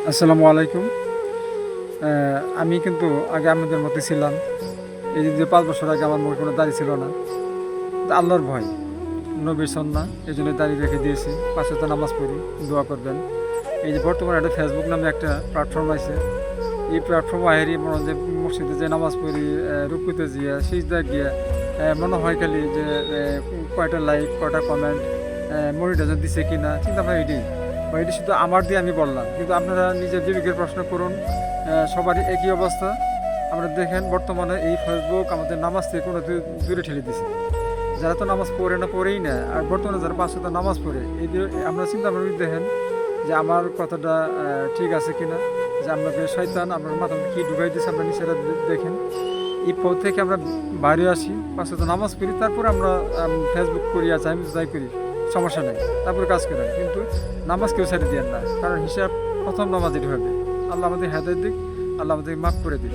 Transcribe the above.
আসসালামু আলাইকুম। আমি কিন্তু আগে আপনাদের মতো ছিলাম। এই যে ৫ বছর আগে আমার মুখে কোনো দাড়ি ছিল না। আল্লাহর ভয়, নবীর সুন্নাহ, এই জন্য দাড়ি রেখে দিয়েছি। ৫ ওয়াক্ত নামাজ পড়ি, দোয়া করবেন। এই যে বর্তমানে একটা ফেসবুক নামে একটা প্ল্যাটফর্ম আছে। এই প্ল্যাটফর্ম আহেরি মনে হয় যে মসজিদে যে নামাজ পড়ি, রুকুতে গিয়া সিজদা গিয়া মনে হয় খালি যে কয়টা লাইক, কয়টা কমেন্ট, মনিটাইজেশন দিছে কি না, চিন্তা ভাবনা এটাই। বা এটি শুধু আমার দিয়ে আমি বললাম, কিন্তু আপনারা নিজের বিবেকের প্রশ্ন করুন। সবারই একই অবস্থা। আপনারা দেখেন বর্তমানে এই ফেসবুক আমাদের নামাজ থেকে কোনো দূরে ঠেলে দিছে। যারা তো নামাজ পড়ে না, পড়েই না, আর বর্তমানে যারা ৫ ওয়াক্ত নামাজ পড়ে, এই যে আপনারা চিন্তা ভাবনা দেখেন যে আমার কথাটা ঠিক আছে কিনা, যে আপনাকে শয়তান আপনার মাথা কী ঢুকাই দিচ্ছে, আপনার নিচেরা দেখেন। এই পথ থেকে আমরা বাইরে আসি, ৫ ওয়াক্ত নামাজ পড়ি, তারপরে আমরা ফেসবুক করি, আছে আমি যাই করি, সমস্যা নেই, তারপরে কাজ করেন। কিন্তু নামাজ কেউ ছেড়ে দেন না, কারণ হিসাব প্রথম নামাজ এটি হবে। আল্লাহ আমাদের হেদায়েত দিক, আল্লাহ আমাদের মাফ করে দিক।